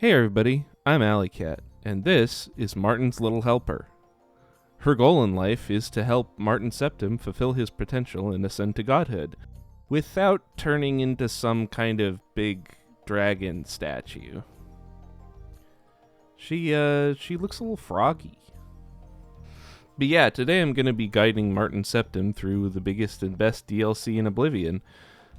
Hey everybody, I'm Alley Cat, and this is Martin's Little Helper. Her goal in life is to help Martin Septim fulfill his potential and ascend to godhood, without turning into some kind of big dragon statue. She looks a little froggy. But yeah, today I'm going to be guiding Martin Septim through the biggest and best DLC in Oblivion,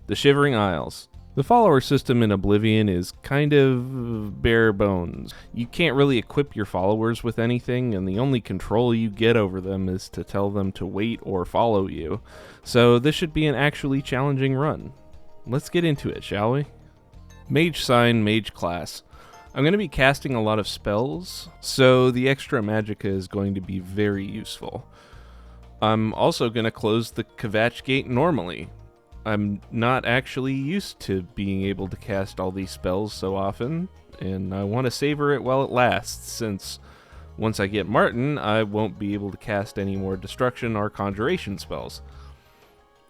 the Shivering Isles. The follower system in Oblivion is kind of bare bones. You can't really equip your followers with anything, and the only control you get over them is to tell them to wait or follow you. So this should be an actually challenging run. Let's get into it, shall we? Mage sign, mage class. I'm going to be casting a lot of spells, so the extra magicka is going to be very useful. I'm also going to close the Kvatch gate normally. I'm not actually used to being able to cast all these spells so often, and I want to savor it while it lasts, since once I get Martin, I won't be able to cast any more destruction or conjuration spells.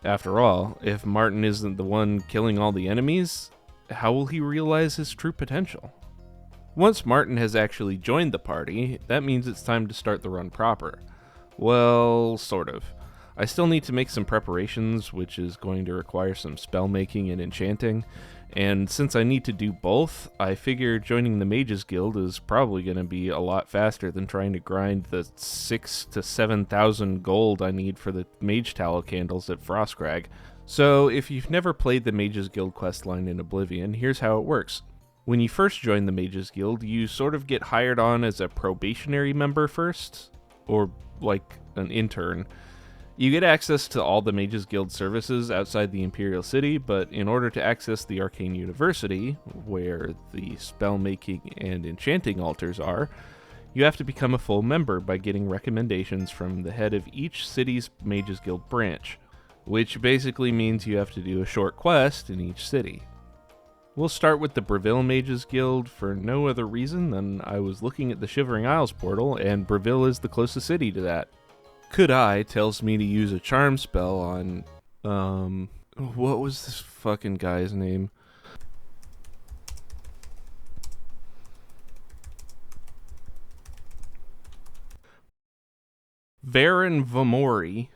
After all, if Martin isn't the one killing all the enemies, how will he realize his true potential? Once Martin has actually joined the party, that means it's time to start the run proper. Well, sort of. I still need to make some preparations, which is going to require some spell making and enchanting, and since I need to do both, I figure joining the Mages Guild is probably going to be a lot faster than trying to grind the 6,000 to 7,000 gold I need for the Mage Tallow candles at Frostcrag. So if you've never played the Mages Guild questline in Oblivion, here's how it works. When you first join the Mages Guild, you sort of get hired on as a probationary member first, or like an intern. You get access to all the Mages Guild services outside the Imperial City, but in order to access the Arcane University, where the spellmaking and enchanting altars are, you have to become a full member by getting recommendations from the head of each city's Mages Guild branch, which basically means you have to do a short quest in each city. We'll start with the Brail Mages Guild for no other reason than I was looking at the Shivering Isles portal, and Brail is the closest city to that. Kudai tells me to use a charm spell on, what was this fucking guy's name? Varen Vamori,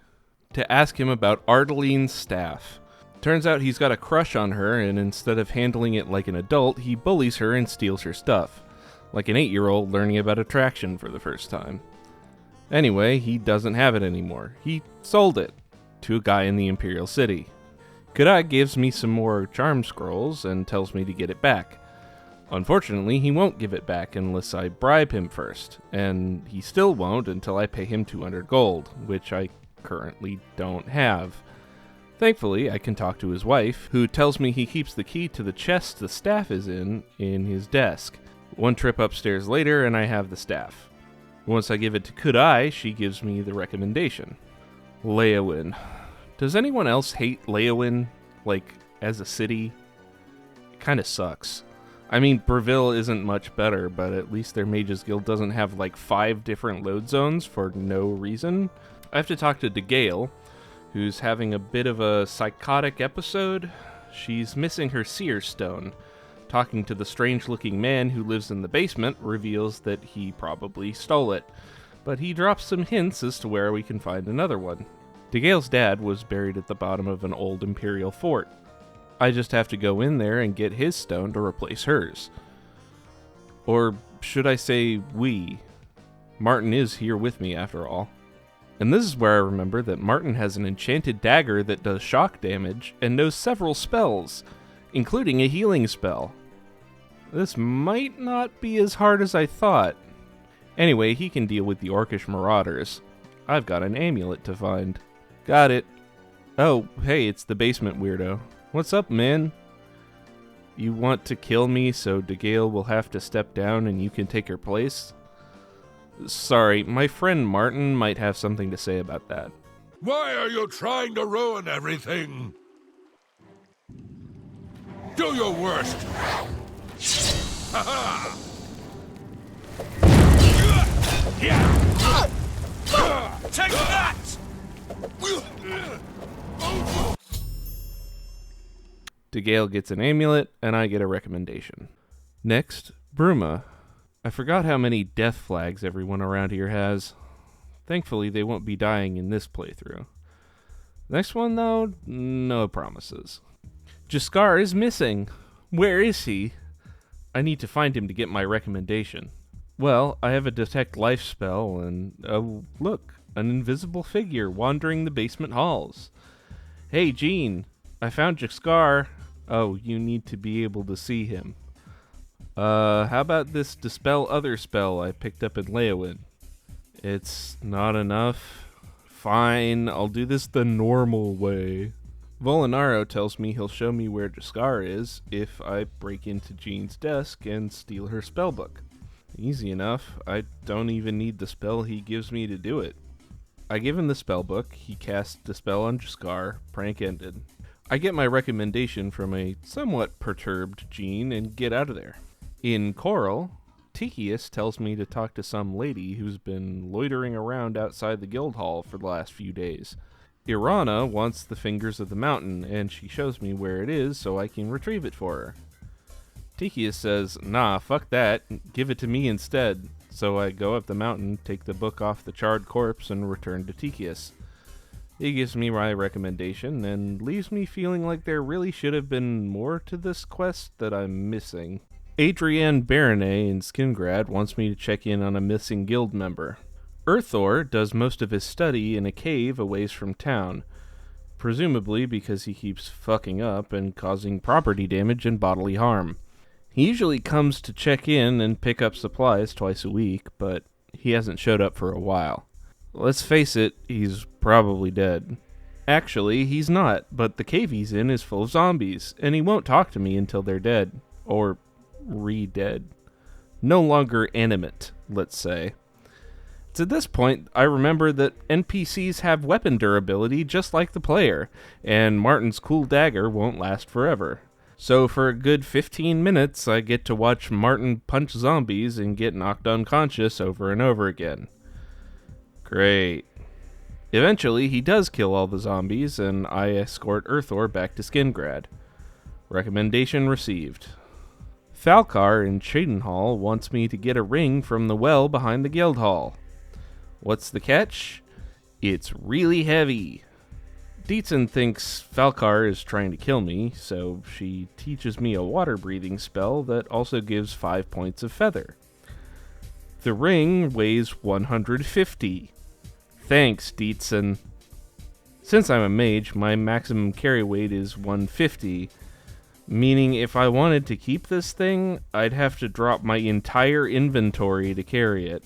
to ask him about Ardaline's staff. Turns out he's got a crush on her, and instead of handling it like an adult, he bullies her and steals her stuff. Like an 8-year-old learning about attraction for the first time. Anyway, he doesn't have it anymore. He sold it to a guy in the Imperial City. Kudai gives me some more charm scrolls and tells me to get it back. Unfortunately, he won't give it back unless I bribe him first, and he still won't until I pay him 200 gold, which I currently don't have. Thankfully, I can talk to his wife, who tells me he keeps the key to the chest the staff is in his desk. One trip upstairs later, and I have the staff. Once I give it to Kudai, she gives me the recommendation. Leyawiin. Does anyone else hate Leyawiin, like, as a city? It kinda sucks. I mean, Brail isn't much better, but at least their Mages Guild doesn't have, like, 5 different load zones for no reason. I have to talk to DeGale, who's having a bit of a psychotic episode. She's missing her seer stone. Talking to the strange-looking man who lives in the basement reveals that he probably stole it, but he drops some hints as to where we can find another one. DeGale's dad was buried at the bottom of an old Imperial fort. I just have to go in there and get his stone to replace hers. Or should I say we? Martin is here with me after all. And this is where I remember that Martin has an enchanted dagger that does shock damage and knows several spells, including a healing spell. This might not be as hard as I thought. Anyway, he can deal with the Orcish marauders. I've got an amulet to find. Got it. Oh, hey, it's the basement weirdo. What's up, man? You want to kill me so DeGale will have to step down and you can take her place? Sorry, my friend Martin might have something to say about that. Why are you trying to ruin everything? Do your worst! Ha-ha! Take that! DeGale gets an amulet, and I get a recommendation. Next, Bruma. I forgot how many death flags everyone around here has. Thankfully, they won't be dying in this playthrough. Next one, though, no promises. Jaskar is missing. Where is he? I need to find him to get my recommendation. Well, I have a detect life spell, and look, an invisible figure wandering the basement halls. Hey, Jean, I found Jaskar. Oh, you need to be able to see him. How about this Dispel Other spell I picked up in Leowin? It's not enough. Fine, I'll do this the normal way. Volinaro tells me he'll show me where Jaskar is if I break into Jean's desk and steal her spellbook. Easy enough. I don't even need the spell he gives me to do it. I give him the spellbook, he casts the spell on Jaskar, prank ended. I get my recommendation from a somewhat perturbed Jean and get out of there. In Coral, Tychius tells me to talk to some lady who's been loitering around outside the guild hall for the last few days. Irana wants the Fingers of the Mountain, and she shows me where it is so I can retrieve it for her. Tychius says, nah, fuck that, give it to me instead. So I go up the mountain, take the book off the charred corpse, and return to Tychius. He gives me my recommendation, and leaves me feeling like there really should have been more to this quest that I'm missing. Adrienne Baronet in Skingrad wants me to check in on a missing guild member. Earthor does most of his study in a cave a ways from town, presumably because he keeps fucking up and causing property damage and bodily harm. He usually comes to check in and pick up supplies twice a week, but he hasn't showed up for a while. Let's face it, he's probably dead. Actually, he's not, but the cave he's in is full of zombies, and he won't talk to me until they're dead. Or re-dead. No longer animate, let's say. It's at this point I remember that NPCs have weapon durability just like the player, and Martin's cool dagger won't last forever. So for a good 15 minutes, I get to watch Martin punch zombies and get knocked unconscious over and over again. Great. Eventually, he does kill all the zombies, and I escort Earthor back to Skingrad. Recommendation received. Falcar in Chedenhall wants me to get a ring from the well behind the guild hall. What's the catch? It's really heavy. Dietzen thinks Falcar is trying to kill me, so she teaches me a water-breathing spell that also gives 5 points of feather. The ring weighs 150. Thanks, Dietzen. Since I'm a mage, my maximum carry weight is 150, meaning if I wanted to keep this thing, I'd have to drop my entire inventory to carry it.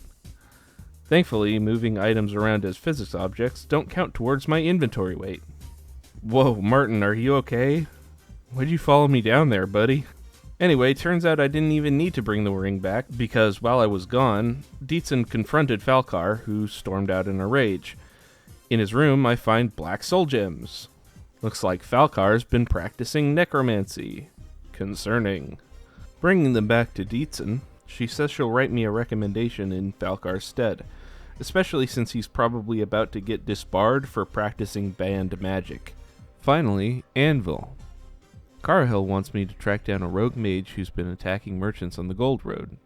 Thankfully, moving items around as physics objects don't count towards my inventory weight. Whoa, Martin, are you okay? Why'd you follow me down there, buddy? Anyway, turns out I didn't even need to bring the ring back, because while I was gone, Dietzen confronted Falcar, who stormed out in a rage. In his room, I find black soul gems. Looks like Falcar's been practicing necromancy. Concerning. Bringing them back to Dietzen, she says she'll write me a recommendation in Falcar's stead, especially since he's probably about to get disbarred for practicing banned magic. Finally, Anvil. Carhill wants me to track down a rogue mage who's been attacking merchants on the Gold Road.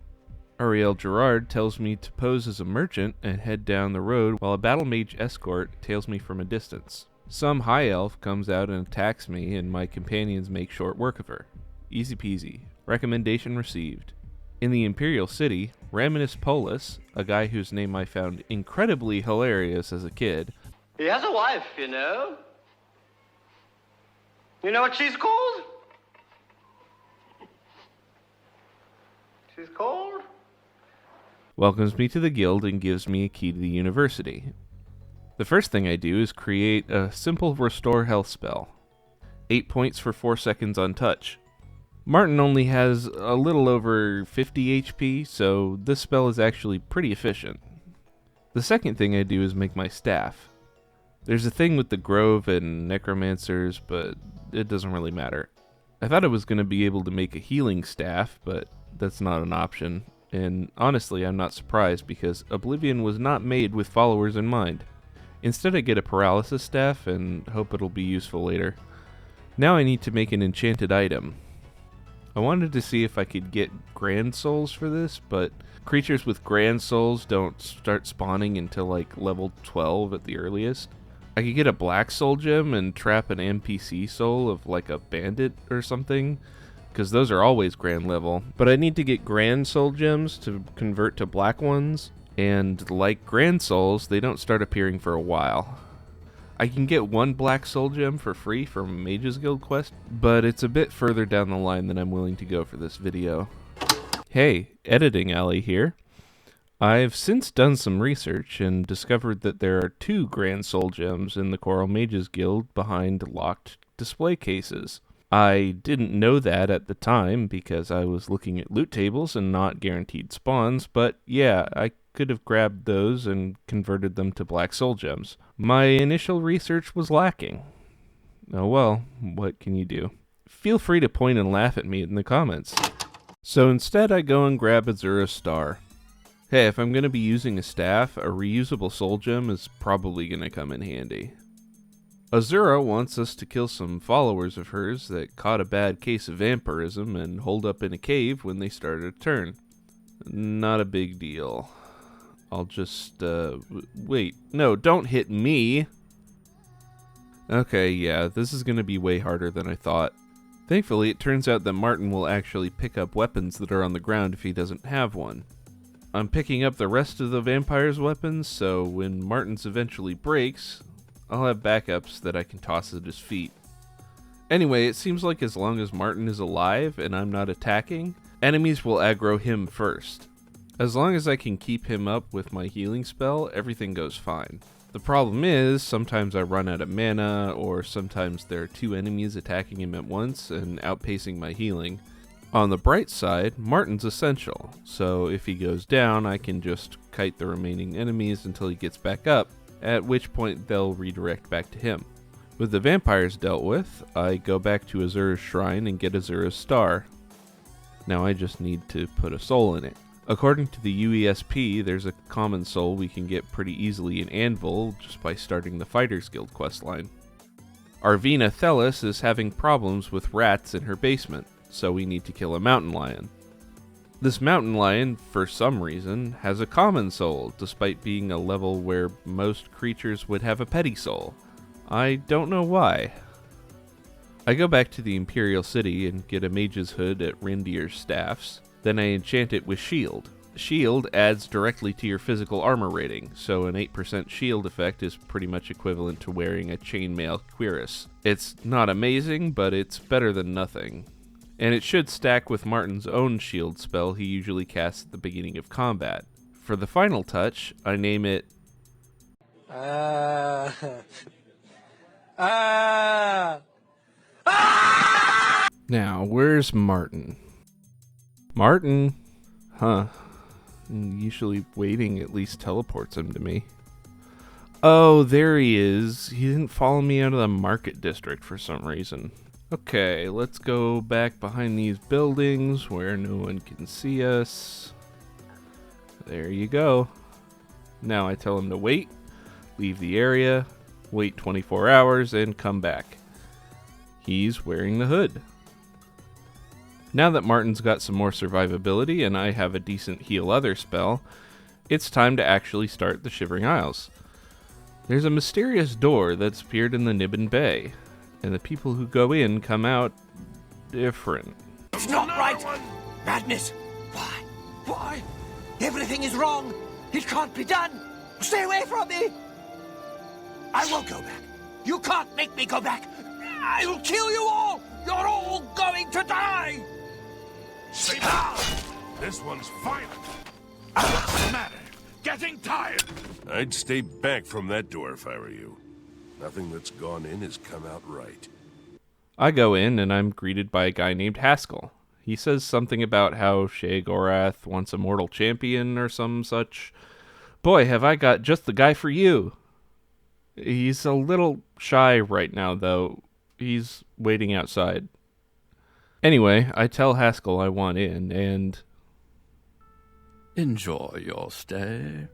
Ariel Gerard tells me to pose as a merchant and head down the road while a battle mage escort tails me from a distance. Some high elf comes out and attacks me, and my companions make short work of her. Easy peasy. Recommendation received. In the Imperial City, Raminus Polus, a guy whose name I found incredibly hilarious as a kid. He has a wife, you know. You know what she's called? She's called? Welcomes me to the guild and gives me a key to the university. The first thing I do is create a simple restore health spell. 8 points for 4 seconds on touch. Martin only has a little over 50 HP, so this spell is actually pretty efficient. The second thing I do is make my staff. There's a thing with the Grove and Necromancers, but it doesn't really matter. I thought I was going to be able to make a healing staff, but that's not an option. And honestly, I'm not surprised because Oblivion was not made with followers in mind. Instead, I get a paralysis staff and hope it'll be useful later. Now I need to make an enchanted item. I wanted to see if I could get Grand Souls for this, but creatures with Grand Souls don't start spawning until like level 12 at the earliest. I could get a Black Soul Gem and trap an NPC soul of like a bandit or something, because those are always Grand level. But I need to get Grand Soul Gems to convert to Black ones, and like Grand Souls, they don't start appearing for a while. I can get one Black Soul Gem for free from a Mage's Guild quest, but it's a bit further down the line than I'm willing to go for this video. Hey, Editing Alley here. I've since done some research and discovered that there are 2 Grand Soul Gems in the Coral Mages Guild behind locked display cases. I didn't know that at the time because I was looking at loot tables and not guaranteed spawns, but yeah, I could have grabbed those and converted them to Black Soul Gems. My initial research was lacking. Oh well, what can you do? Feel free to point and laugh at me in the comments. So instead I go and grab Azura's Star. Hey, if I'm going to be using a staff, a reusable soul gem is probably going to come in handy. Azura wants us to kill some followers of hers that caught a bad case of vampirism and holed up in a cave when they started a turn. Not a big deal. I'll just, wait. No, don't hit me! Okay, yeah, this is going to be way harder than I thought. Thankfully, it turns out that Martin will actually pick up weapons that are on the ground if he doesn't have one. I'm picking up the rest of the vampire's weapons, so when Martin's eventually breaks, I'll have backups that I can toss at his feet. Anyway, it seems like as long as Martin is alive and I'm not attacking, enemies will aggro him first. As long as I can keep him up with my healing spell, everything goes fine. The problem is, sometimes I run out of mana, or sometimes there are 2 enemies attacking him at once and outpacing my healing. On the bright side, Martin's essential, so if he goes down, I can just kite the remaining enemies until he gets back up, at which point they'll redirect back to him. With the vampires dealt with, I go back to Azura's shrine and get Azura's Star. Now I just need to put a soul in it. According to the UESP, there's a common soul we can get pretty easily in Anvil just by starting the Fighters Guild questline. Arvina Thelis is having problems with rats in her basement, so we need to kill a mountain lion. This mountain lion, for some reason, has a common soul, despite being a level where most creatures would have a petty soul. I don't know why. I go back to the Imperial City and get a mage's hood at Rindier's staffs. Then I enchant it with Shield. Shield adds directly to your physical armor rating, so an 8% shield effect is pretty much equivalent to wearing a chainmail cuirass. It's not amazing, but it's better than nothing. And it should stack with Martin's own shield spell he usually casts at the beginning of combat. For the final touch, I name it... Now, where's Martin? Martin? Huh. Usually waiting at least teleports him to me. Oh, there he is. He didn't follow me out of the market district for some reason. Okay, let's go back behind these buildings where no one can see us. There you go. Now I tell him to wait, leave the area, wait 24 hours, and come back. He's wearing the hood. Now that Martin's got some more survivability and I have a decent heal other spell, it's time to actually start the Shivering Isles. There's a mysterious door that's appeared in the Nibbin Bay, and the people who go in come out different. It's not right! Madness! Why? Why? Everything is wrong! It can't be done! Stay away from me! I won't go back! You can't make me go back! I'll kill you all! You're all going to die! Stay down! This one's violent. What's the matter? Getting tired? I'd stay back from that door if I were you. Nothing that's gone in has come out right. I go in and I'm greeted by a guy named Haskell. He says something about how Sheogorath wants a mortal champion or some such. Boy, have I got just the guy for you. He's a little shy right now, though. He's waiting outside. Anyway, I tell Haskell I want in, and... Enjoy your stay.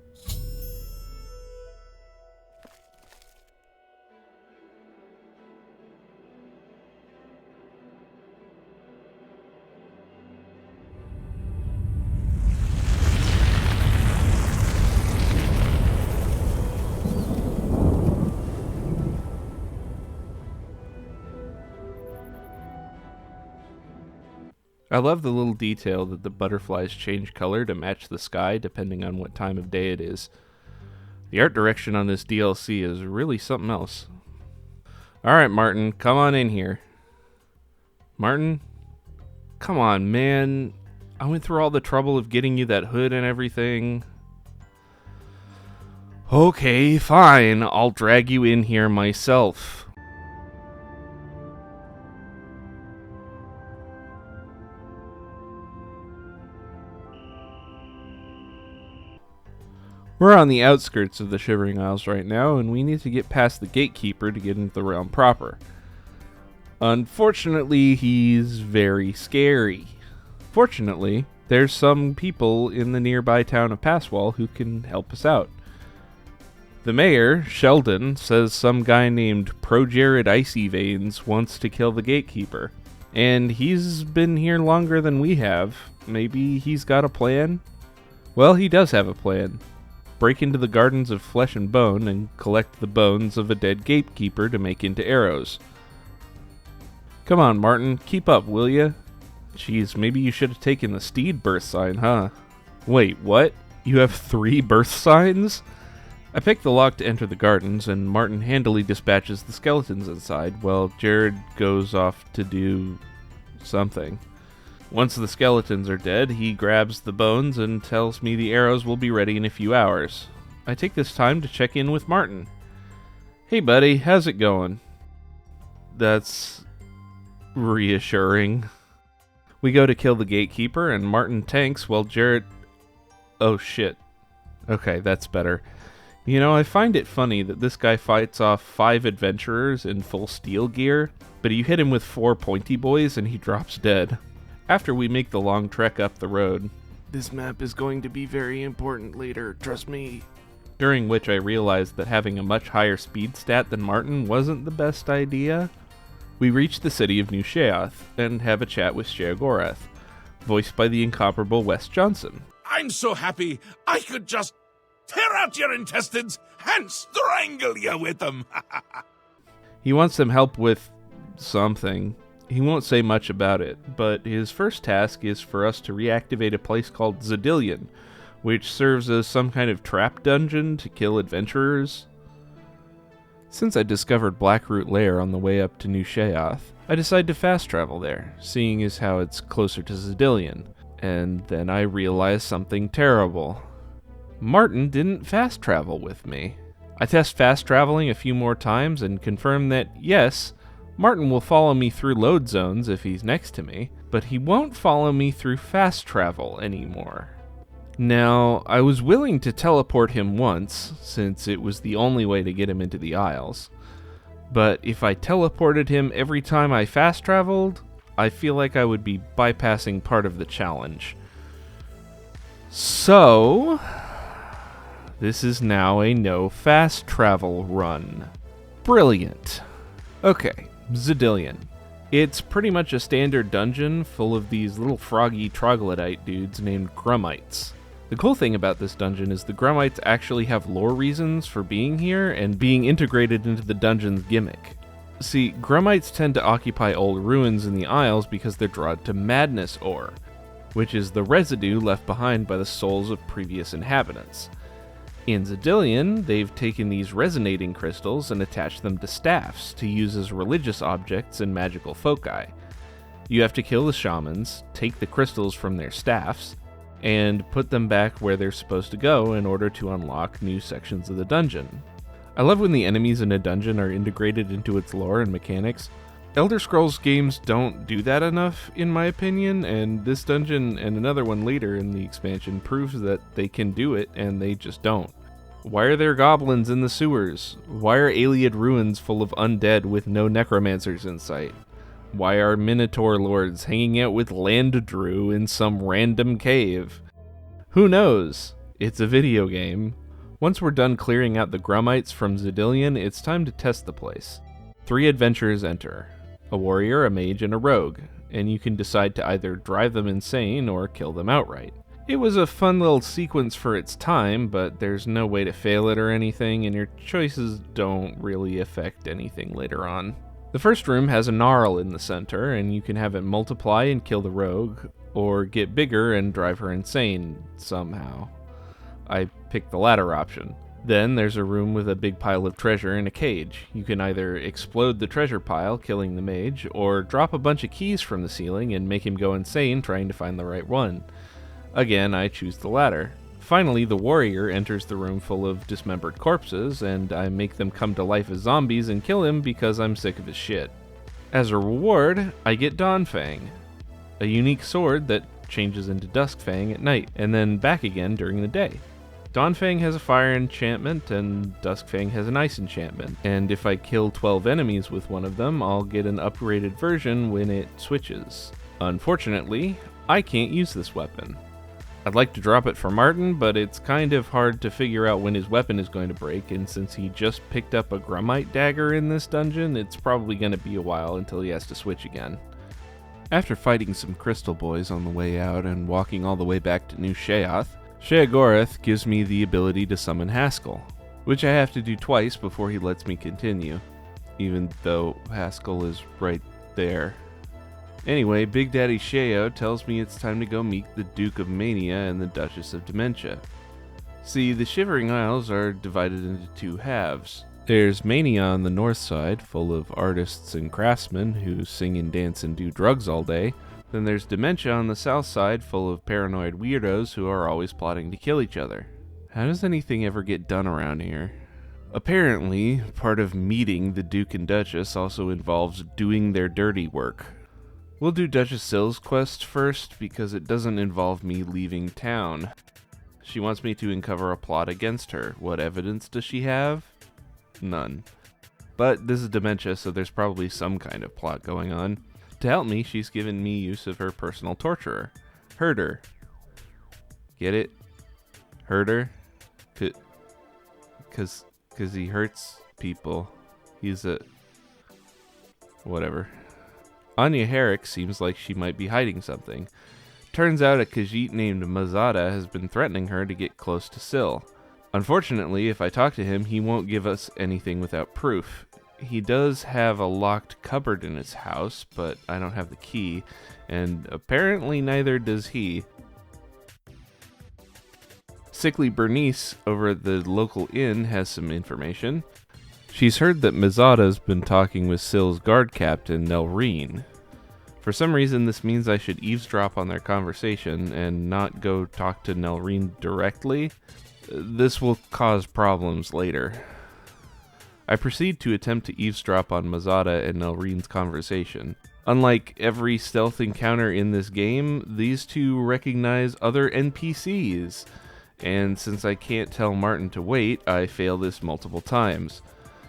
I love the little detail that the butterflies change color to match the sky depending on what time of day it is. The art direction on this DLC is really something else. Alright, Martin, come on in here. Martin? Come on, man. I went through all the trouble of getting you that hood and everything. Okay, fine. I'll drag you in here myself. We're on the outskirts of the Shivering Isles right now, and we need to get past the Gatekeeper to get into the realm proper. Unfortunately, he's very scary. Fortunately, there's some people in the nearby town of Passwall who can help us out. The mayor, Sheldon, says some guy named Projared Icy Veins wants to kill the Gatekeeper. And he's been here longer than we have. Maybe he's got a plan? Well, he does have a plan. Break into the Gardens of Flesh and Bone and collect the bones of a dead Gatekeeper to make into arrows. Come on, Martin, keep up, will ya? Jeez, maybe you should have taken the steed birth sign, huh? Wait, what? You have 3 birth signs? I pick the lock to enter the gardens, and Martin handily dispatches the skeletons inside, while Jared goes off to do something. Once the skeletons are dead, he grabs the bones and tells me the arrows will be ready in a few hours. I take this time to check in with Martin. Hey buddy, how's it going? That's reassuring. We go to kill the Gatekeeper, and Martin tanks while Jared... Oh shit. Okay, that's better. You know, I find it funny that this guy fights off 5 adventurers in full steel gear, but you hit him with 4 pointy boys and he drops dead. After we make the long trek up the road, this map is going to be very important later, trust me. During which I realized that having a much higher speed stat than Martin wasn't the best idea. We reach the city of New Sheoth and have a chat with Sheogorath, voiced by the incomparable Wes Johnson. I'm so happy I could just tear out your intestines and strangle you with them. He wants some help with something. He won't say much about it, but his first task is for us to reactivate a place called Zilion, which serves as some kind of trap dungeon to kill adventurers. Since I discovered Blackroot Lair on the way up to New Sheoth, I decide to fast travel there, seeing as how it's closer to Zilion, and then I realize something terrible. Martin didn't fast travel with me. I test fast traveling a few more times and confirm that, yes, Martin will follow me through load zones if he's next to me, but he won't follow me through fast travel anymore. Now, I was willing to teleport him once, since it was the only way to get him into the Isles, but if I teleported him every time I fast traveled, I feel like I would be bypassing part of the challenge. So, this is now a no fast travel run. Brilliant. Okay. Zilion. It's pretty much a standard dungeon full of these little froggy troglodyte dudes named Grummites. The cool thing about this dungeon is the Grummites actually have lore reasons for being here and being integrated into the dungeon's gimmick. See, Grummites tend to occupy old ruins in the Isles because they're drawn to madness ore, which is the residue left behind by the souls of previous inhabitants. In Zilion, they've taken these resonating crystals and attached them to staffs to use as religious objects and magical foci. You have to kill the shamans, take the crystals from their staffs, and put them back where they're supposed to go in order to unlock new sections of the dungeon. I love when the enemies in a dungeon are integrated into its lore and mechanics. Elder Scrolls games don't do that enough, in my opinion, and this dungeon and another one later in the expansion proves that they can do it, and they just don't. Why are there goblins in the sewers? Why are Ayleid ruins full of undead with no necromancers in sight? Why are Minotaur lords hanging out with Landdrew in some random cave? Who knows? It's a video game. Once we're done clearing out the Grummites from Zilion, it's time to test the place. 3 adventurers enter. A warrior, a mage, and a rogue, and you can decide to either drive them insane or kill them outright. It was a fun little sequence for its time, but there's no way to fail it or anything, and your choices don't really affect anything later on. The first room has a gnarl in the center, and you can have it multiply and kill the rogue, or get bigger and drive her insane somehow. I picked the latter option. Then there's a room with a big pile of treasure in a cage. You can either explode the treasure pile, killing the mage, or drop a bunch of keys from the ceiling and make him go insane trying to find the right one. Again, I choose the latter. Finally, the warrior enters the room full of dismembered corpses, and I make them come to life as zombies and kill him because I'm sick of his shit. As a reward, I get Dawnfang, a unique sword that changes into Duskfang at night, and then back again during the day. Dawnfang has a fire enchantment, and Duskfang has an ice enchantment, and if I kill 12 enemies with one of them, I'll get an upgraded version when it switches. Unfortunately, I can't use this weapon. I'd like to drop it for Martin, but it's kind of hard to figure out when his weapon is going to break, and since he just picked up a Grummite dagger in this dungeon, it's probably going to be a while until he has to switch again. After fighting some crystal boys on the way out and walking all the way back to New Sheoth, Sheogorath gives me the ability to summon Haskell, which I have to do twice before he lets me continue, even though Haskell is right there. Anyway, Big Daddy Shao tells me it's time to go meet the Duke of Mania and the Duchess of Dementia. See, the Shivering Isles are divided into two halves. There's Mania on the north side, full of artists and craftsmen who sing and dance and do drugs all day. Then there's Dementia on the south side, full of paranoid weirdos who are always plotting to kill each other. How does anything ever get done around here? Apparently, part of meeting the Duke and Duchess also involves doing their dirty work. We'll do Duchess Sill's quest first because it doesn't involve me leaving town. She wants me to uncover a plot against her. What evidence does she have? None. But this is Dementia, so there's probably some kind of plot going on. To help me, she's given me use of her personal torturer, Herder. Get it? Herder? Cause he hurts people. He's a... whatever. Anya Herrick seems like she might be hiding something. Turns out a Khajiit named Mazada has been threatening her to get close to Sil. Unfortunately, if I talk to him, he won't give us anything without proof. He does have a locked cupboard in his house, but I don't have the key, and apparently neither does he. Sickly Bernice over at the local inn has some information. She's heard that Mazada's been talking with Sil's guard captain, Nelreen. For some reason, this means I should eavesdrop on their conversation and not go talk to Nelreen directly. This will cause problems later. I proceed to attempt to eavesdrop on Mazada and Nelreen's conversation. Unlike every stealth encounter in this game, these two recognize other NPCs, and since I can't tell Martin to wait, I fail this multiple times.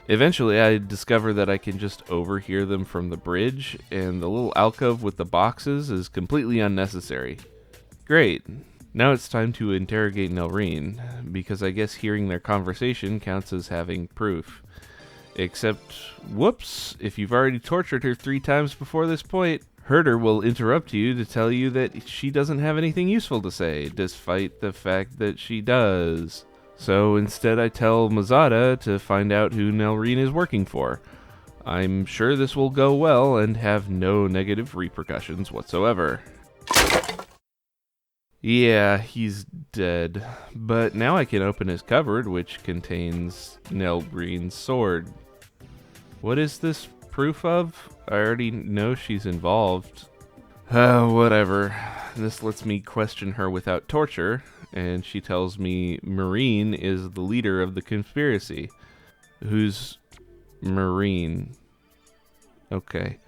Eventually, I discover that I can just overhear them from the bridge, and the little alcove with the boxes is completely unnecessary. Great. Now it's time to interrogate Nelreen, because I guess hearing their conversation counts as having proof. Except, whoops, if you've already tortured her 3 times before this point, Herder will interrupt you to tell you that she doesn't have anything useful to say, despite the fact that she does. So instead I tell Mazada to find out who Nelreen is working for. I'm sure this will go well and have no negative repercussions whatsoever. Yeah, he's dead. But now I can open his cupboard, which contains Nelreen's sword. What is this proof of? I already know she's involved. Whatever. This lets me question her without torture, and she tells me Marine is the leader of the conspiracy. Who's Marine? Okay.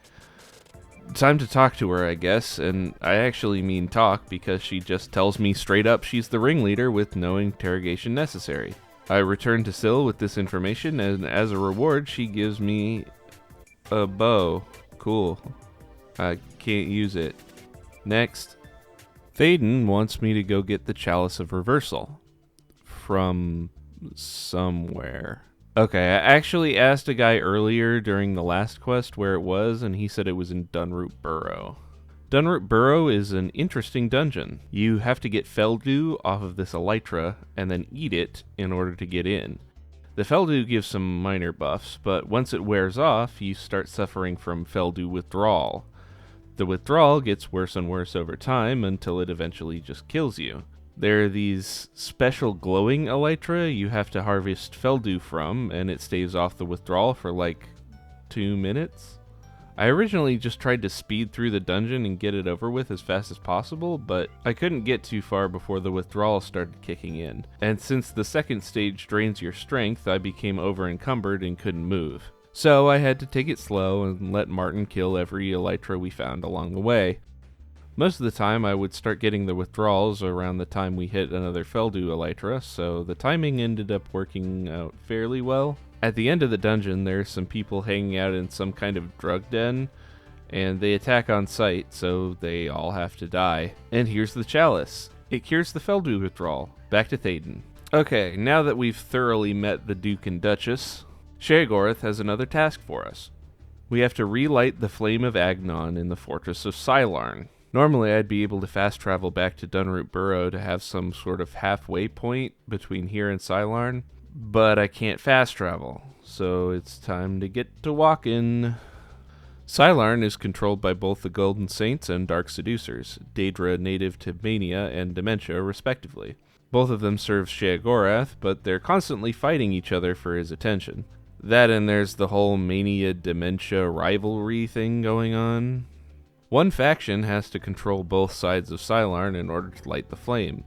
Time to talk to her, I guess, and I actually mean talk because she just tells me straight up she's the ringleader with no interrogation necessary. I return to Sil with this information, and as a reward, she gives me a bow. Cool. I can't use it. Next. Thaden wants me to go get the Chalice of Reversal. From somewhere. Okay, I actually asked a guy earlier during the last quest where it was, and he said it was in Dunroot Burrow. Dunroot Burrow is an interesting dungeon. You have to get Feldew off of this elytra and then eat it in order to get in. The Feldew gives some minor buffs, but once it wears off, you start suffering from Feldew withdrawal. The withdrawal gets worse and worse over time until it eventually just kills you. There are these special glowing elytra you have to harvest Feldew from, and it staves off the withdrawal for like 2 minutes. I originally just tried to speed through the dungeon and get it over with as fast as possible, but I couldn't get too far before the withdrawal started kicking in. And since the second stage drains your strength, I became over-encumbered and couldn't move. So I had to take it slow and let Martin kill every elytra we found along the way. Most of the time I would start getting the withdrawals around the time we hit another Feldew elytra, so the timing ended up working out fairly well. At the end of the dungeon, there's some people hanging out in some kind of drug den, and they attack on sight, so they all have to die. And here's the chalice. It cures the Feldew withdrawal. Back to Théoden. Okay, now that we've thoroughly met the Duke and Duchess, Sheogorath has another task for us. We have to relight the flame of Agnon in the fortress of Silon. Normally I'd be able to fast travel back to Dunroot Burrow to have some sort of halfway point between here and Silon, but I can't fast travel, so it's time to get to walking. Silon is controlled by both the Golden Saints and Dark Seducers, Daedra native to Mania and Dementia respectively. Both of them serve Sheogorath, but they're constantly fighting each other for his attention. That and there's the whole Mania-Dementia rivalry thing going on. One faction has to control both sides of Silon in order to light the flame.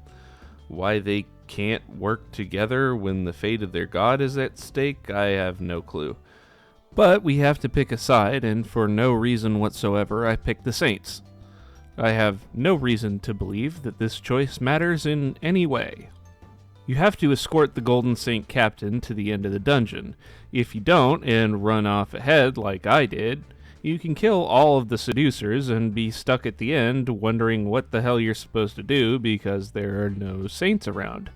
Why they can't work together when the fate of their god is at stake, I have no clue. But we have to pick a side, and for no reason whatsoever, I picked the Saints. I have no reason to believe that this choice matters in any way. You have to escort the Golden Saint captain to the end of the dungeon. If you don't, and run off ahead like I did, you can kill all of the seducers and be stuck at the end wondering what the hell you're supposed to do because there are no saints around.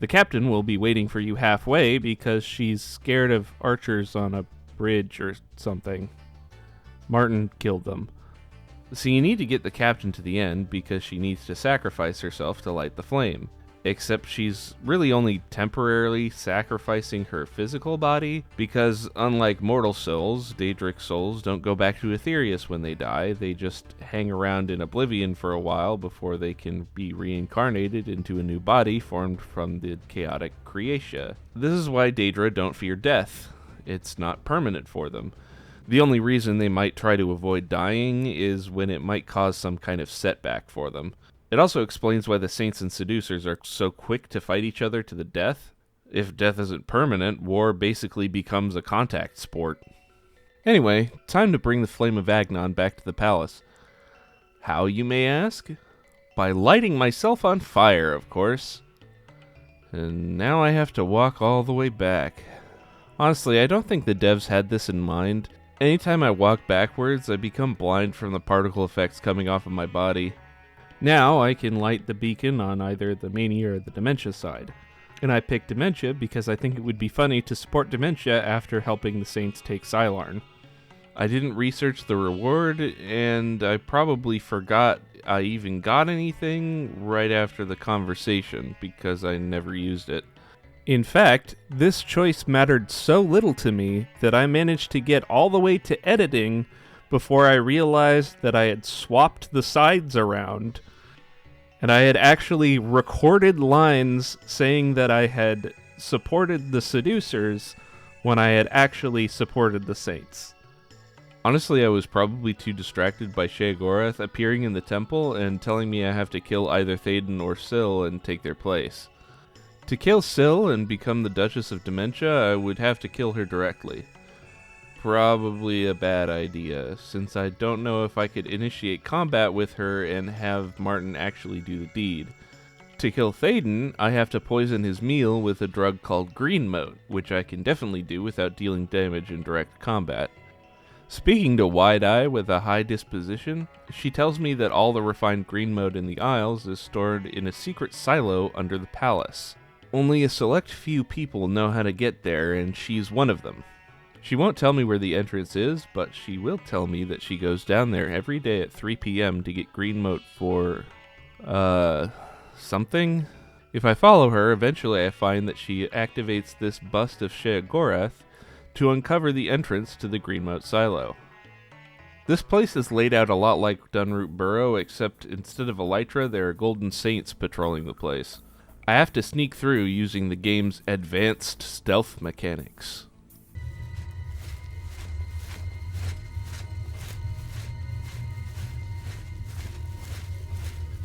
The captain will be waiting for you halfway because she's scared of archers on a bridge or something. Martin killed them. So you need to get the captain to the end because she needs to sacrifice herself to light the flame. Except she's really only temporarily sacrificing her physical body, because unlike mortal souls, Daedric souls don't go back to Aetherius when they die, they just hang around in oblivion for a while before they can be reincarnated into a new body formed from the chaotic creatia. This is why Daedra don't fear death. It's not permanent for them. The only reason they might try to avoid dying is when it might cause some kind of setback for them. It also explains why the Saints and Seducers are so quick to fight each other to the death. If death isn't permanent, war basically becomes a contact sport. Anyway, time to bring the Flame of Agnon back to the palace. How, you may ask? By lighting myself on fire, of course. And now I have to walk all the way back. Honestly, I don't think the devs had this in mind. Anytime I walk backwards, I become blind from the particle effects coming off of my body. Now I can light the beacon on either the Mania or the Dementia side. And I picked Dementia because I think it would be funny to support Dementia after helping the Saints take Silon. I didn't research the reward, and I probably forgot I even got anything right after the conversation because I never used it. In fact, this choice mattered so little to me that I managed to get all the way to editing before I realized that I had swapped the sides around, and I had actually recorded lines saying that I had supported the Seducers when I had actually supported the Saints. Honestly, I was probably too distracted by Sheogorath appearing in the temple and telling me I have to kill either Théoden or Syl and take their place. To kill Syl and become the Duchess of Dementia, I would have to kill her directly. Probably a bad idea, since I don't know if I could initiate combat with her and have Martin actually do the deed. To kill Théoden, I have to poison his meal with a drug called Green Moat, which I can definitely do without dealing damage in direct combat. Speaking to Wide-Eye with a high disposition, she tells me that all the refined Green Moat in the Isles is stored in a secret silo under the palace. Only a select few people know how to get there, and she's one of them. She won't tell me where the entrance is, but she will tell me that she goes down there every day at 3 p.m. to get Green Moat for, something? If I follow her, eventually I find that she activates this bust of Sheogorath to uncover the entrance to the Greenmoat silo. This place is laid out a lot like Dunroot Burrow, except instead of Elytra, there are golden saints patrolling the place. I have to sneak through using the game's advanced stealth mechanics.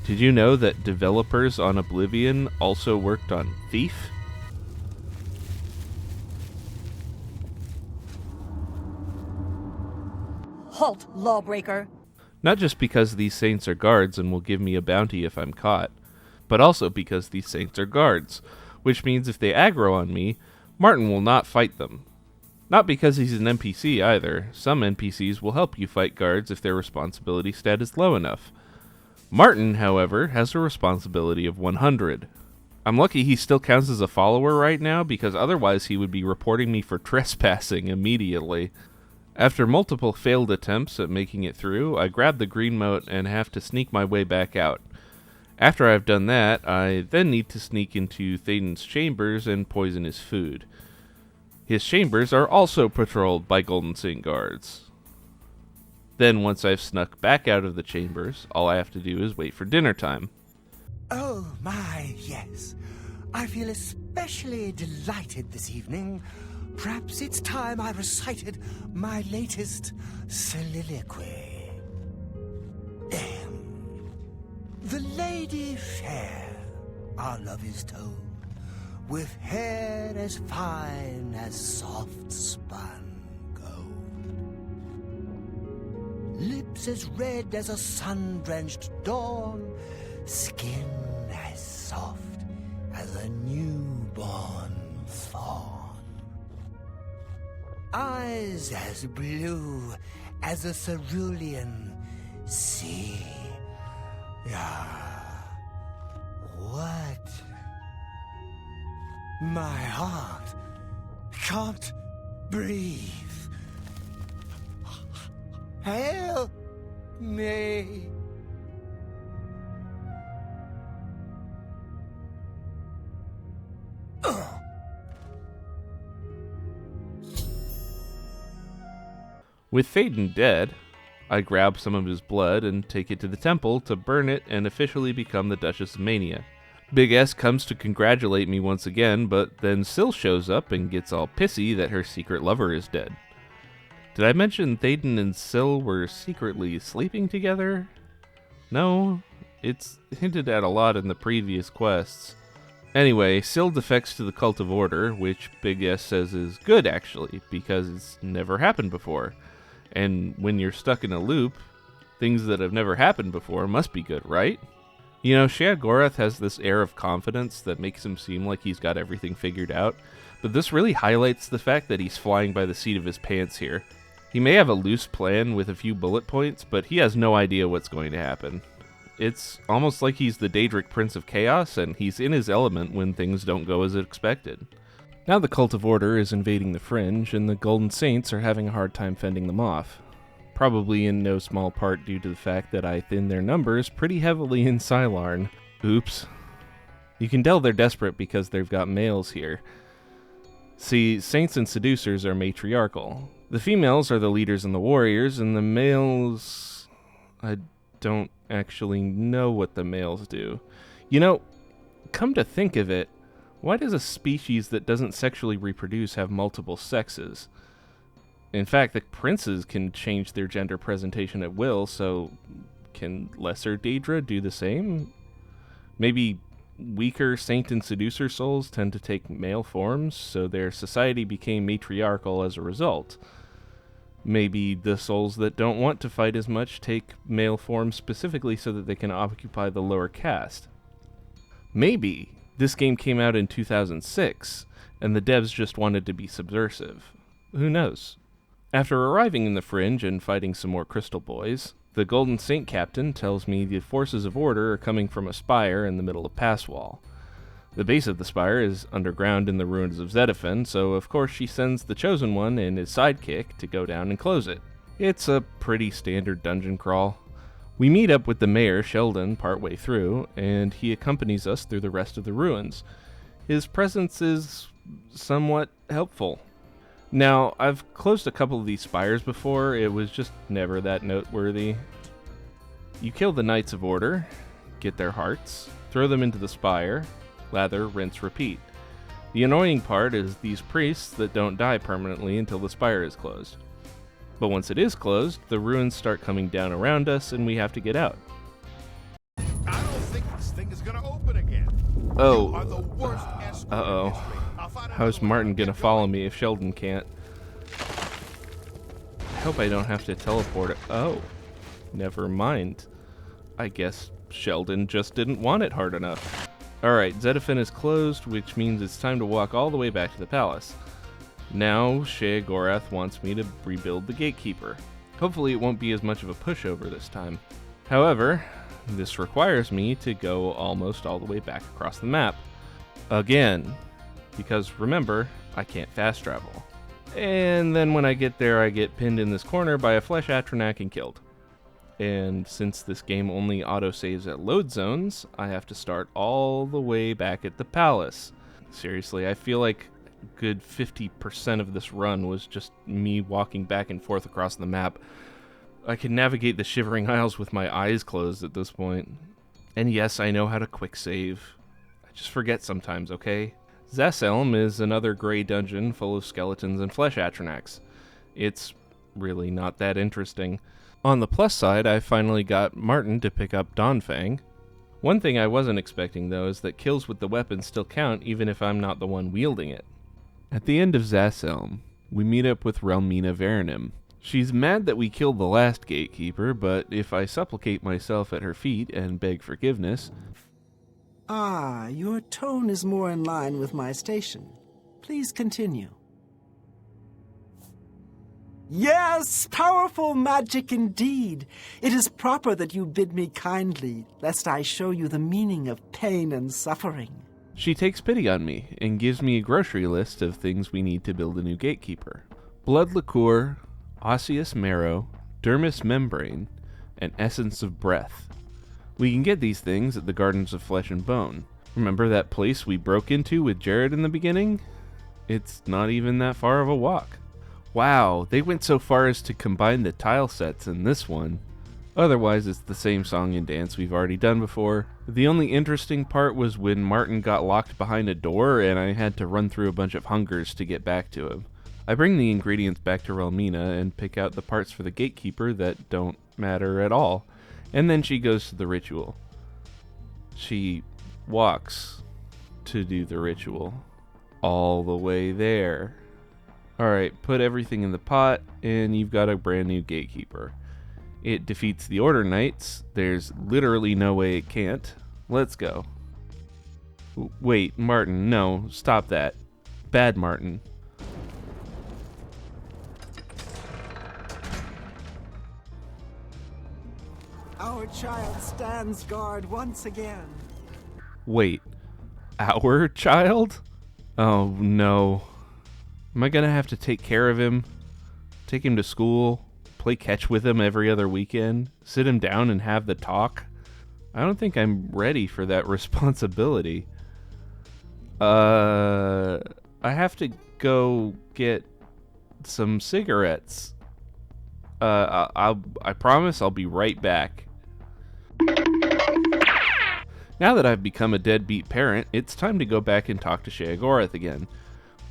Did you know that developers on Oblivion also worked on Thief? Halt, lawbreaker! Not just because these saints are guards and will give me a bounty if I'm caught, but also because these saints are guards, which means if they aggro on me, Martin will not fight them. Not because he's an NPC either. Some NPCs will help you fight guards if their responsibility stat is low enough. Martin, however, has a responsibility of 100. I'm lucky he still counts as a follower right now, because otherwise he would be reporting me for trespassing immediately. After multiple failed attempts at making it through, I grab the green moat and have to sneak my way back out. After I've done that, I then need to sneak into Théoden's chambers and poison his food. His chambers are also patrolled by Golden Saint guards. Then once I've snuck back out of the chambers, all I have to do is wait for dinner time. Oh, my, yes. I feel especially delighted this evening. Perhaps it's time I recited my latest soliloquy. The lady fair, our love is told, with hair as fine as soft spun gold, lips as red as a sun-drenched dawn, skin as soft as a newborn fawn, eyes as blue as a cerulean sea. What? My heart can't breathe. Help me. With Théoden dead, I grab some of his blood and take it to the temple to burn it and officially become the Duchess of Mania. Big S comes to congratulate me once again, but then Sil shows up and gets all pissy that her secret lover is dead. Did I mention Théoden and Sil were secretly sleeping together? No, it's hinted at a lot in the previous quests. Anyway, Sil defects to the Cult of Order, which Big S says is good actually, because it's never happened before. And when you're stuck in a loop, things that have never happened before must be good, right? You know, Sheogorath has this air of confidence that makes him seem like he's got everything figured out, but this really highlights the fact that he's flying by the seat of his pants here. He may have a loose plan with a few bullet points, but he has no idea what's going to happen. It's almost like he's the Daedric Prince of Chaos, and he's in his element when things don't go as expected. Now the Cult of Order is invading the Fringe, and the Golden Saints are having a hard time fending them off. Probably in no small part due to the fact that I thinned their numbers pretty heavily in Silon. Oops. You can tell they're desperate because they've got males here. See, Saints and Seducers are matriarchal. The females are the leaders and the warriors, and the males... I don't actually know what the males do. You know, come to think of it, why does a species that doesn't sexually reproduce have multiple sexes? In fact, the princes can change their gender presentation at will, so can lesser Daedra do the same? Maybe weaker Saint and Seducer souls tend to take male forms, so their society became matriarchal as a result. Maybe the souls that don't want to fight as much take male forms specifically so that they can occupy the lower caste. Maybe this game came out in 2006, and the devs just wanted to be subversive. Who knows? After arriving in the Fringe and fighting some more Crystal Boys, the Golden Saint captain tells me the forces of order are coming from a spire in the middle of Passwall. The base of the spire is underground in the ruins of Zedaphan, so of course she sends the Chosen One and his sidekick to go down and close it. It's a pretty standard dungeon crawl. We meet up with the mayor, Sheldon, partway through, and he accompanies us through the rest of the ruins. His presence is somewhat helpful. Now, I've closed a couple of these spires before, it was just never that noteworthy. You kill the Knights of Order, get their hearts, throw them into the spire, lather, rinse, repeat. The annoying part is these priests that don't die permanently until the spire is closed. But once it is closed, the ruins start coming down around us and we have to get out. I don't think this thing is gonna open again. Oh. You are the worst escort in Uh-oh. history. I'll find How's another one Martin and gonna get follow going. me if Sheldon can't? I hope I don't have to teleport it. Oh. Never mind. I guess Sheldon just didn't want it hard enough. Alright, Zedaphan is closed, which means it's time to walk all the way back to the palace. Now, Sheogorath wants me to rebuild the Gatekeeper. Hopefully it won't be as much of a pushover this time. However, this requires me to go almost all the way back across the map. Again. Because remember, I can't fast travel. And then when I get there, I get pinned in this corner by a Flesh Atronak and killed. And since this game only autosaves at load zones, I have to start all the way back at the palace. Seriously, I feel like a good 50% of this run was just me walking back and forth across the map. I can navigate the Shivering Isles with my eyes closed at this point. And yes, I know how to quick save. I just forget sometimes, okay? Zaselm is another gray dungeon full of skeletons and Flesh Atronachs. It's really not that interesting. On the plus side, I finally got Martin to pick up Dawnfang. One thing I wasn't expecting, though, is that kills with the weapon still count even if I'm not the one wielding it. At the end of Zaselm, we meet up with Realmina Vinimm. She's mad that we killed the last Gatekeeper, but if I supplicate myself at her feet and beg forgiveness... Ah, your tone is more in line with my station. Please continue. Yes, powerful magic indeed. It is proper that you bid me kindly, lest I show you the meaning of pain and suffering. She takes pity on me and gives me a grocery list of things we need to build a new Gatekeeper. Blood liqueur, osseous marrow, dermis membrane, and essence of breath. We can get these things at the Gardens of Flesh and Bone. Remember that place we broke into with Jared in the beginning? It's not even that far of a walk. Wow, they went so far as to combine the tile sets in this one. Otherwise, it's the same song and dance we've already done before. The only interesting part was when Martin got locked behind a door and I had to run through a bunch of hungers to get back to him. I bring the ingredients back to Realmina and pick out the parts for the Gatekeeper that don't matter at all. And then she goes to the ritual. She walks to do the ritual. All the way there. Alright, put everything in the pot, and you've got a brand new Gatekeeper. It defeats the Order Knights. There's literally no way it can't. Let's go. Wait, Martin, no, stop that. Bad Martin. Our child stands guard once again. Wait, our child? Oh no. Am I gonna have to take care of him? Take him to school? Play catch with him every other weekend? Sit him down and have the talk? I don't think I'm ready for that responsibility. I have to go get some cigarettes. I promise I'll be right back. Now that I've become a deadbeat parent, it's time to go back and talk to Sheogorath again.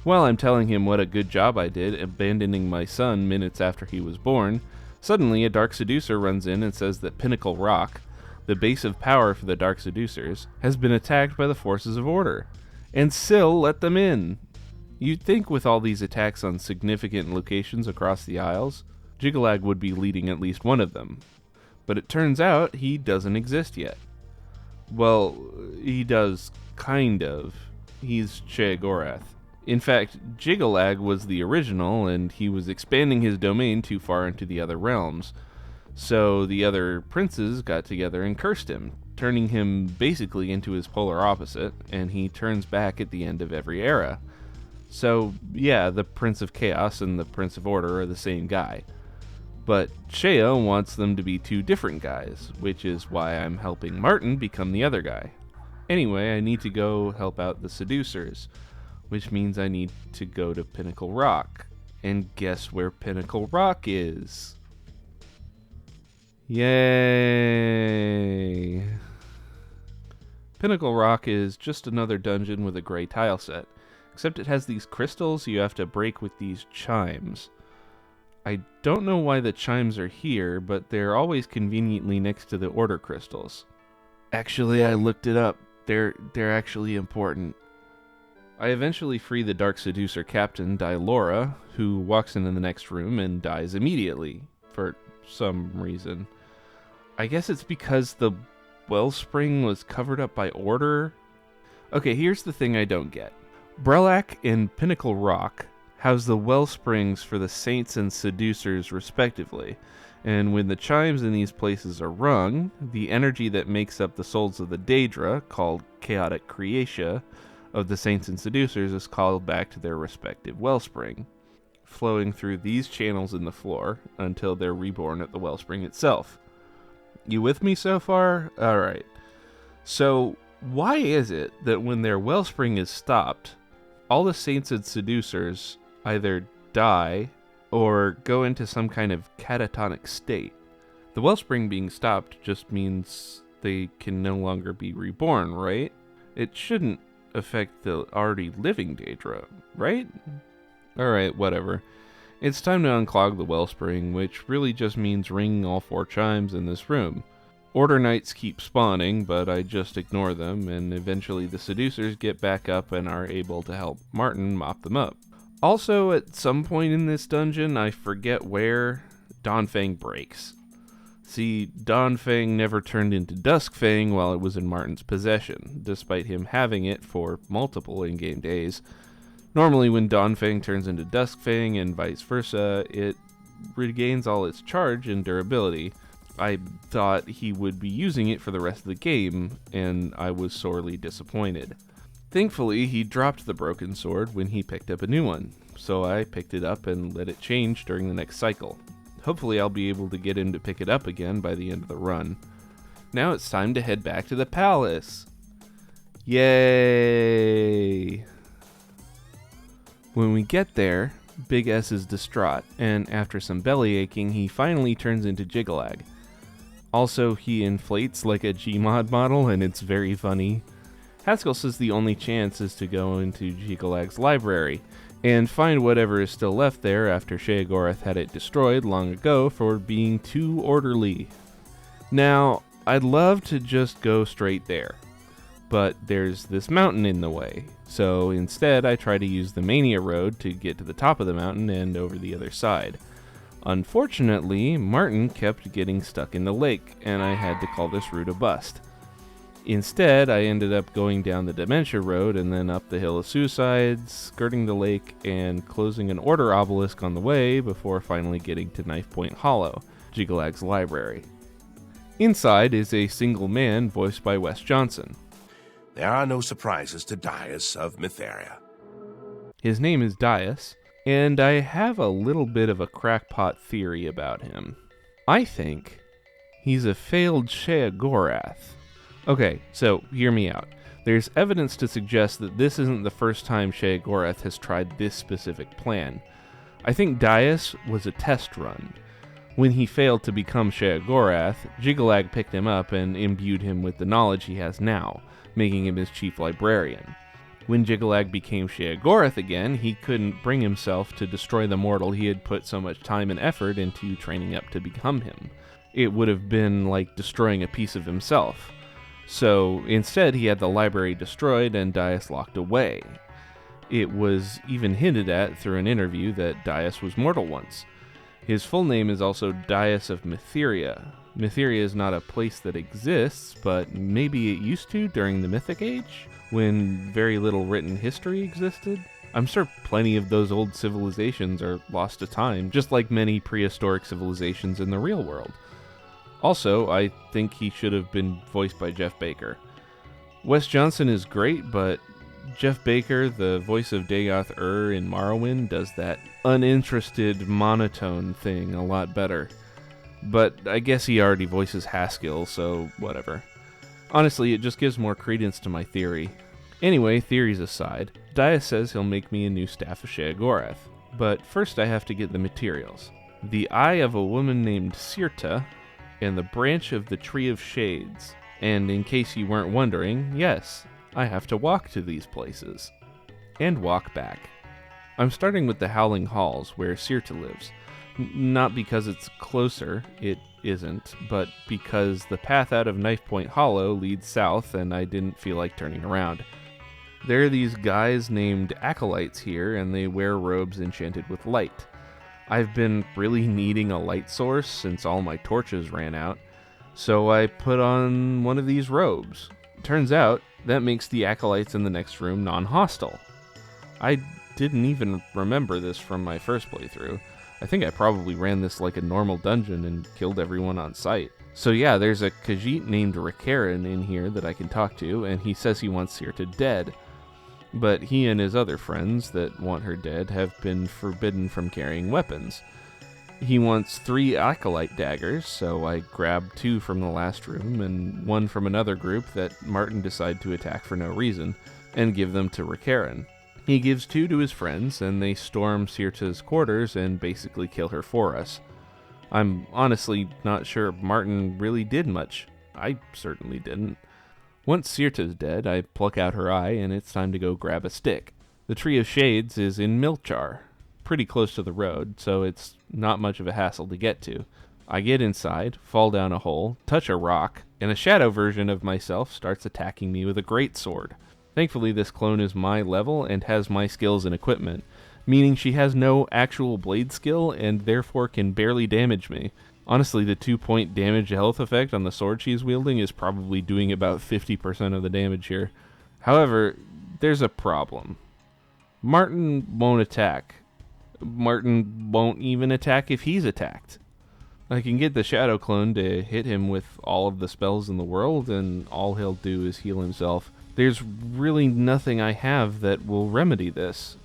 While I'm telling him what a good job I did abandoning my son minutes after he was born, suddenly a Dark Seducer runs in and says that Pinnacle Rock, the base of power for the Dark Seducers, has been attacked by the forces of order, and Sil let them in. You'd think with all these attacks on significant locations across the Isles, Jiggalag would be leading at least one of them, but it turns out he doesn't exist yet. Well, he does, kind of. He's Sheogorath. In fact, Jiggalag was the original, and he was expanding his domain too far into the other realms. So the other princes got together and cursed him, turning him basically into his polar opposite, and he turns back at the end of every era. So, yeah, the Prince of Chaos and the Prince of Order are the same guy. But Shea wants them to be two different guys, which is why I'm helping Martin become the other guy. Anyway, I need to go help out the seducers, which means I need to go to Pinnacle Rock. And guess where Pinnacle Rock is? Yay! Pinnacle Rock is just another dungeon with a gray tile set, except it has these crystals you have to break with these chimes. I don't know why the chimes are here, but they're always conveniently next to the order crystals. Actually, I looked it up. They're actually important. I eventually free the Dark Seducer captain, Dylora, who walks into the next room and dies immediately, for some reason. I guess it's because the wellspring was covered up by order. Okay, here's the thing I don't get. Brelac and Pinnacle Rock house the well springs for the saints and seducers respectively, and when the chimes in these places are rung, the energy that makes up the souls of the Daedra, called chaotic creatia, of the saints and seducers is called back to their respective wellspring, flowing through these channels in the floor until they're reborn at the wellspring itself. You with me so far? Alright. So, why is it that when their wellspring is stopped, all the saints and seducers either die or go into some kind of catatonic state? The wellspring being stopped just means they can no longer be reborn, right? It shouldn't affect the already living Daedra, right? Alright, whatever. It's time to unclog the wellspring, which really just means ringing all 4 chimes in this room. Order Knights keep spawning, but I just ignore them, and eventually the seducers get back up and are able to help Martin mop them up. Also, at some point in this dungeon, I forget where, Dawnfang breaks. See, Dawnfang never turned into Duskfang while it was in Martin's possession, despite him having it for multiple in-game days. Normally when Dawnfang turns into Duskfang and vice versa, it regains all its charge and durability. I thought he would be using it for the rest of the game, and I was sorely disappointed. Thankfully, he dropped the broken sword when he picked up a new one, so I picked it up and let it change during the next cycle. Hopefully I'll be able to get him to pick it up again by the end of the run. Now it's time to head back to the palace. Yay! When we get there, Big S is distraught, and after some belly aching, he finally turns into Jiggalag. Also, he inflates like a Gmod model, and it's very funny. Haskell says the only chance is to go into Jiggallag's library, and find whatever is still left there after Sheogorath had it destroyed long ago for being too orderly. Now, I'd love to just go straight there, but there's this mountain in the way, so instead I try to use the Mania Road to get to the top of the mountain and over the other side. Unfortunately, Martin kept getting stuck in the lake, and I had to call this route a bust. Instead, I ended up going down the Dementia Road and then up the Hill of Suicides, skirting the lake, and closing an Order obelisk on the way before finally getting to Knife Point Hollow, Jiggallag's library. Inside is a single man voiced by Wes Johnson. There are no surprises to Dias of Myththeria. His name is Dias, and I have a little bit of a crackpot theory about him. I think he's a failed Sheogorath. Okay, so hear me out. There's evidence to suggest that this isn't the first time Sheogorath has tried this specific plan. I think Dias was a test run. When he failed to become Sheogorath, Jiggallag picked him up and imbued him with the knowledge he has now, making him his chief librarian. When Jiggallag became Sheogorath again, he couldn't bring himself to destroy the mortal he had put so much time and effort into training up to become him. It would have been like destroying a piece of himself. So instead he had the library destroyed and Dias locked away. It was even hinted at through an interview that Dias was mortal once. His full name is also Dias of Myththeria. Myththeria is not a place that exists, but maybe it used to during the Mythic Age, when very little written history existed. I'm sure plenty of those old civilizations are lost to time, just like many prehistoric civilizations in the real world. Also, I think he should have been voiced by Jeff Baker. Wes Johnson is great, but Jeff Baker, the voice of Dagoth in Morrowind, does that uninterested monotone thing a lot better. But I guess he already voices Haskell, so whatever. Honestly, it just gives more credence to my theory. Anyway, theories aside, Dia says he'll make me a new Staff of Sheogorath, but first I have to get the materials. The Eye of a woman named Sirta, and the branch of the Tree of Shades. And in case you weren't wondering, yes, I have to walk to these places. And walk back. I'm starting with the Howling Halls, where Sirta lives. Not because it's closer, it isn't, but because the path out of Knife Point Hollow leads south and I didn't feel like turning around. There are these guys named Acolytes here, and they wear robes enchanted with light. I've been really needing a light source since all my torches ran out, so I put on one of these robes. Turns out, that makes the Acolytes in the next room non-hostile. I didn't even remember this from my first playthrough. I think I probably ran this like a normal dungeon and killed everyone on sight. So yeah, there's a Khajiit named Rikarin in here that I can talk to, and he says he wants Sirta dead. But he and his other friends that want her dead have been forbidden from carrying weapons. He wants 3 Acolyte daggers, so I grabbed 2 from the last room and 1 from another group that Martin decided to attack for no reason, and give them to Rikarin. He gives 2 to his friends, and they storm Sirta's quarters and basically kill her for us. I'm honestly not sure Martin really did much. I certainly didn't. Once Sirta's dead, I pluck out her eye, and it's time to go grab a stick. The Tree of Shades is in Milchar, pretty close to the road, so it's not much of a hassle to get to. I get inside, fall down a hole, touch a rock, and a shadow version of myself starts attacking me with a greatsword. Thankfully, this clone is my level and has my skills and equipment, meaning she has no actual blade skill and therefore can barely damage me. Honestly, the 2-point damage health effect on the sword she's wielding is probably doing about 50% of the damage here. However, there's a problem. Martin won't attack. Martin won't even attack if he's attacked. I can get the Shadow Clone to hit him with all of the spells in the world, and all he'll do is heal himself. There's really nothing I have that will remedy this.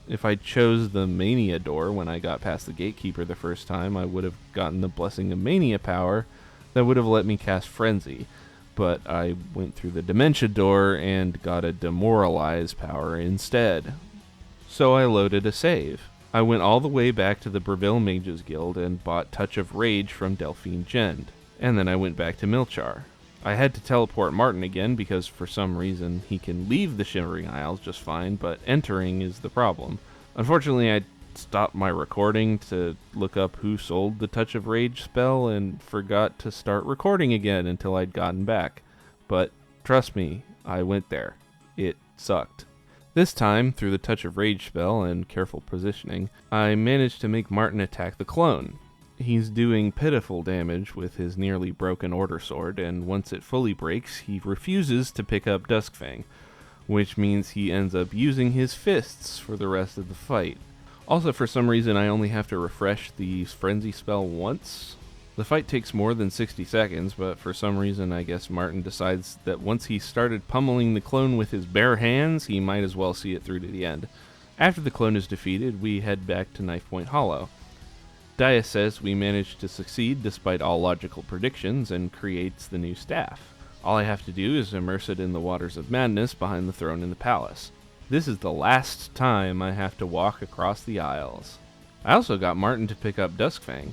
If I chose the Mania door when I got past the Gatekeeper the first time, I would have gotten the Blessing of Mania power that would have let me cast Frenzy. But I went through the Dementia door and got a Demoralize power instead. So I loaded a save. I went all the way back to the Breville Mages Guild and bought Touch of Rage from Delphine Gend. And then I went back to Milchar. I had to teleport Martin again because for some reason he can leave the Shivering Isles just fine, but entering is the problem. Unfortunately, I stopped my recording to look up who sold the Touch of Rage spell and forgot to start recording again until I'd gotten back. But trust me, I went there. It sucked. This time, through the Touch of Rage spell and careful positioning, I managed to make Martin attack the clone. He's doing pitiful damage with his nearly broken Order Sword, and once it fully breaks, he refuses to pick up Duskfang, which means he ends up using his fists for the rest of the fight. Also, for some reason, I only have to refresh the Frenzy spell once. The fight takes more than 60 seconds, but for some reason, I guess Martin decides that once he started pummeling the clone with his bare hands, he might as well see it through to the end. After the clone is defeated, we head back to Knife Point Hollow. Dia says we managed to succeed despite all logical predictions and creates the new staff. All I have to do is immerse it in the waters of madness behind the throne in the palace. This is the last time I have to walk across the Isles. I also got Martin to pick up Duskfang.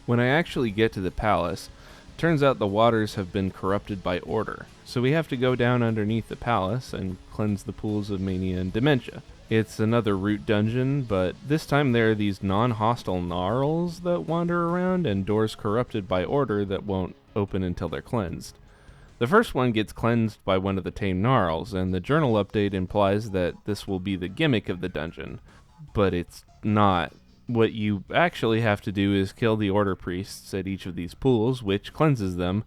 When I actually get to the palace, turns out the waters have been corrupted by Order, so we have to go down underneath the palace and cleanse the pools of Mania and Dementia. It's another root dungeon, but this time there are these non-hostile gnarls that wander around and doors corrupted by Order that won't open until they're cleansed. The first one gets cleansed by one of the tame gnarls, and the journal update implies that this will be the gimmick of the dungeon, but it's not. What you actually have to do is kill the Order priests at each of these pools, which cleanses them,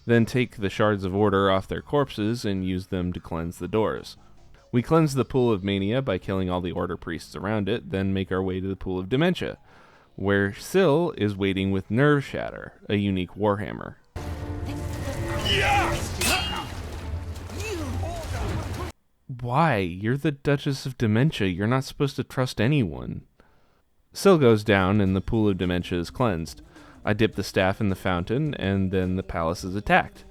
then take the shards of Order off their corpses and use them to cleanse the doors. We cleanse the Pool of Mania by killing all the Order priests around it, then make our way to the Pool of Dementia, where Sil is waiting with Nerve Shatter, a unique warhammer. Why? You're the Duchess of Dementia. You're not supposed to trust anyone. Sil goes down and the Pool of Dementia is cleansed. I dip the staff in the fountain and then the palace is attacked.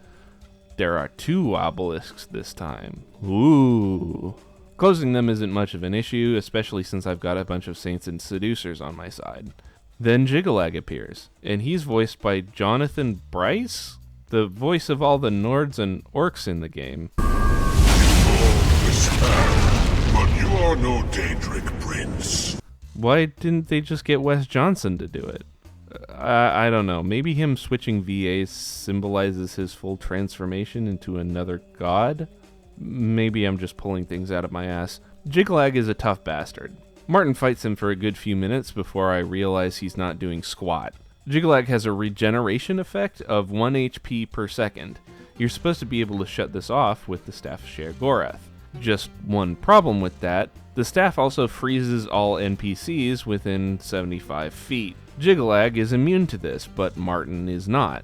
There are 2 obelisks this time. Ooh. Closing them isn't much of an issue, especially since I've got a bunch of Saints and Seducers on my side. Then Jiggalag appears, and he's voiced by Jonathan Bryce, the voice of all the Nords and Orcs in the game. But you are no Daedric prince. Why didn't they just get Wes Johnson to do it? I don't know. Maybe him switching VAs symbolizes his full transformation into another god? Maybe I'm just pulling things out of my ass. Jiggalag is a tough bastard. Martin fights him for a good few minutes before I realize he's not doing squat. Jiggalag has a regeneration effect of 1 HP per second. You're supposed to be able to shut this off with the Staff of Sheogorath. Just one problem with that, the staff also freezes all NPCs within 75 feet. Jiggalag is immune to this, but Martin is not,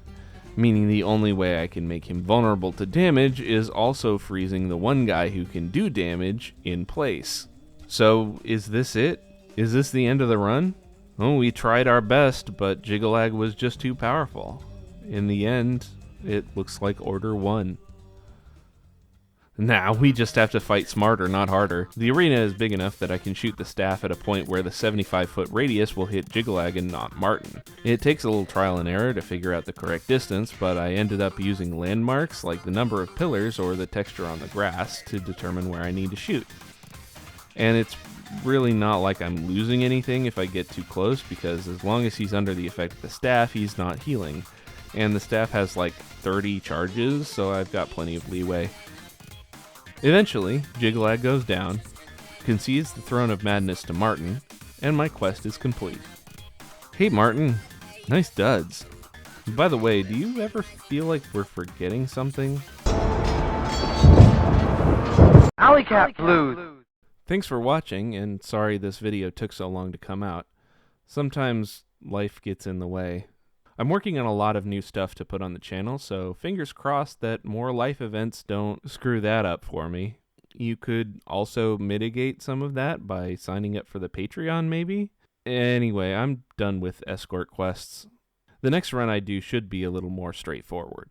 meaning the only way I can make him vulnerable to damage is also freezing the one guy who can do damage in place. So, is this it? Is this the end of the run? Oh, we tried our best, but Jiggalag was just too powerful. In the end, it looks like Order won. Nah, we just have to fight smarter, not harder. The arena is big enough that I can shoot the staff at a point where the 75-foot radius will hit Jiggalag and not Martin. It takes a little trial and error to figure out the correct distance, but I ended up using landmarks like the number of pillars or the texture on the grass to determine where I need to shoot. And it's really not like I'm losing anything if I get too close, because as long as he's under the effect of the staff, he's not healing. And the staff has like 30 charges, so I've got plenty of leeway. Eventually, Jiggalag goes down, concedes the Throne of Madness to Martin, and my quest is complete. Hey Martin, nice duds. By the way, do you ever feel like we're forgetting something? Alley Cat Blues. Thanks for watching, and sorry this video took so long to come out. Sometimes life gets in the way. I'm working on a lot of new stuff to put on the channel, so fingers crossed that more life events don't screw that up for me. You could also mitigate some of that by signing up for the Patreon, maybe? Anyway, I'm done with escort quests. The next run I do should be a little more straightforward.